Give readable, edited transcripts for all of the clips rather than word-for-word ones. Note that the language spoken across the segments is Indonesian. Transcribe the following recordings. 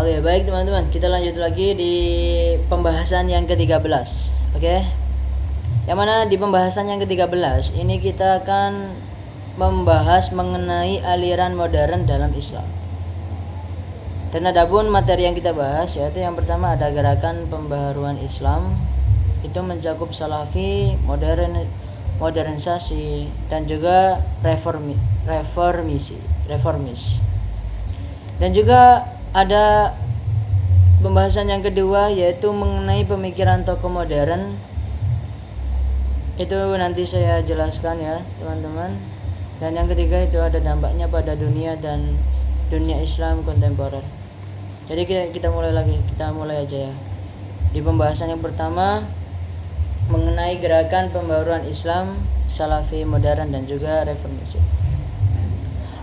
Oke, baik teman-teman, kita lanjut lagi di pembahasan yang ke-13. Oke. Yang mana di pembahasan yang ke-13 ini kita akan membahas mengenai aliran modern dalam Islam. Dan adapun materi yang kita bahas yaitu yang pertama ada gerakan pembaharuan Islam. Itu mencakup salafi, modernisasi dan juga reformis. Dan juga ada pembahasan yang kedua yaitu mengenai pemikiran tokoh modern. Itu nanti saya jelaskan ya teman-teman. Dan yang ketiga itu ada dampaknya pada dunia dan dunia Islam kontemporer. Jadi kita mulai aja ya. Di pembahasan yang pertama mengenai gerakan pembaruan Islam, salafi, modern dan juga reformasi.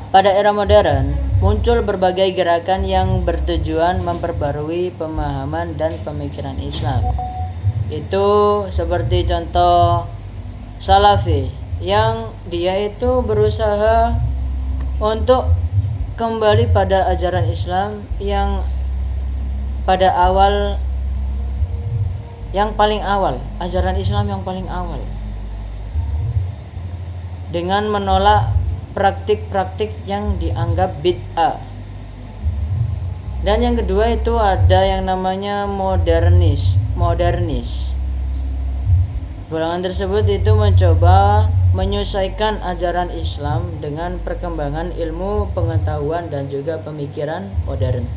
Pada era modern muncul berbagai gerakan yang bertujuan memperbarui pemahaman dan pemikiran Islam. Itu seperti contoh salafi yang dia itu berusaha untuk kembali pada ajaran Islam yang pada awal, yang paling awal, ajaran Islam yang paling awal, dengan menolak praktik-praktik yang dianggap bid'ah. Dan yang kedua itu ada yang namanya modernis. Golongan tersebut itu mencoba menyesuaikan ajaran Islam dengan perkembangan ilmu pengetahuan dan juga pemikiran modern.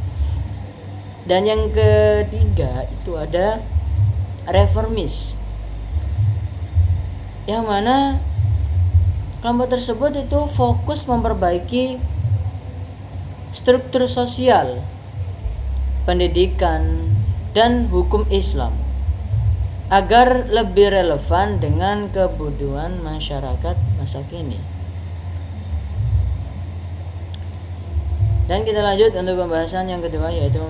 Dan yang ketiga itu ada reformis, yang mana kelompok tersebut itu fokus memperbaiki struktur sosial, pendidikan, dan hukum Islam agar lebih relevan dengan kebutuhan masyarakat masa kini. Dan kita lanjut untuk pembahasan yang kedua yaitu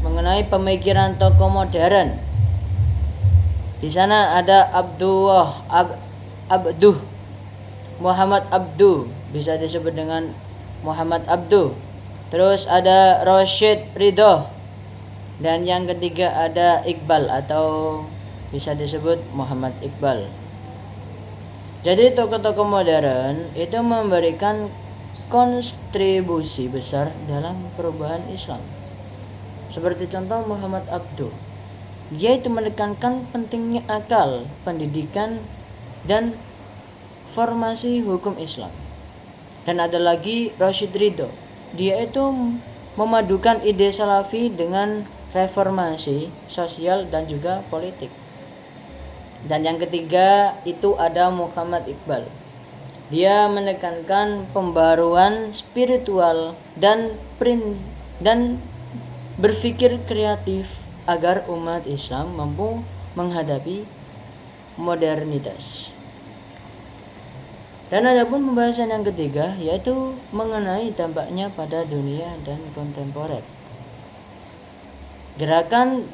mengenai pemikiran tokoh modern. Di sana ada Muhammad Abduh, bisa disebut dengan Muhammad Abduh. Terus ada Rashid Ridho. Dan yang ketiga ada Iqbal atau bisa disebut Muhammad Iqbal. Jadi tokoh-tokoh modern itu memberikan kontribusi besar dalam perubahan Islam. Seperti contoh Muhammad Abduh. Dia itu menekankan pentingnya akal, pendidikan, dan formasi hukum Islam. Dan ada lagi Rashid Ridho. Dia itu memadukan ide salafi dengan reformasi sosial dan juga politik. Dan yang ketiga itu ada Muhammad Iqbal. Dia menekankan pembaruan spiritual dan berpikir kreatif agar umat Islam mampu menghadapi modernitas. Dan ada pun pembahasan yang ketiga yaitu mengenai dampaknya pada dunia dan kontemporer. Gerakan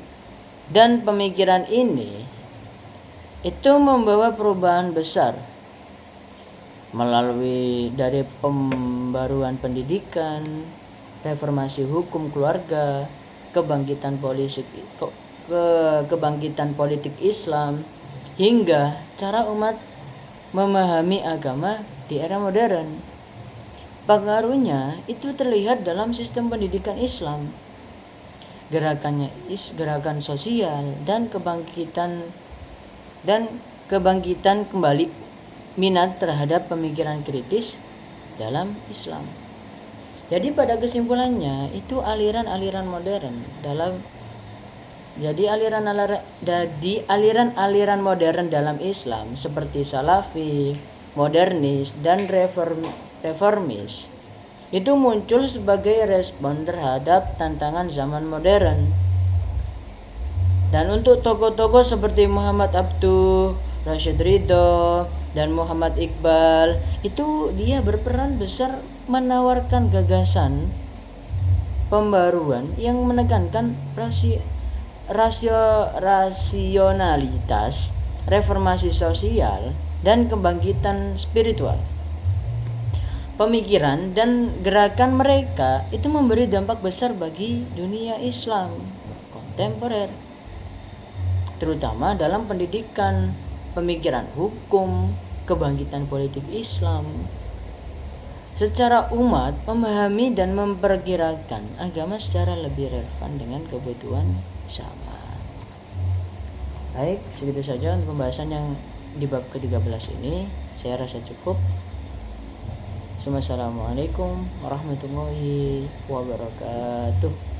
dan pemikiran ini itu membawa perubahan besar melalui dari pembaruan pendidikan, reformasi hukum keluarga, kebangkitan politik Islam, hingga cara umat memahami agama di era modern. Pengaruhnya itu terlihat dalam sistem pendidikan Islam, gerakan sosial dan kebangkitan kembali minat terhadap pemikiran kritis dalam Islam. Jadi pada kesimpulannya itu aliran-aliran modern aliran modern dalam Islam seperti salafi, modernis, dan reformis itu muncul sebagai respon terhadap tantangan zaman modern. Dan untuk tokoh-tokoh seperti Muhammad Abduh, Rashid Ridho, dan Muhammad Iqbal itu dia berperan besar menawarkan gagasan pembaruan yang menekankan rasionalitas, reformasi sosial, dan kebangkitan spiritual. pemikiran dan gerakan mereka itu memberi dampak besar bagi dunia Islam kontemporer, terutama dalam pendidikan, pemikiran hukum, kebangkitan politik Islam. Secara umat memahami dan memperkirakan agama secara lebih relevan dengan kebutuhan zaman. Baik, segitu saja untuk pembahasan yang di bab ke-13 ini. Saya rasa cukup. Assalamualaikum warahmatullahi wabarakatuh.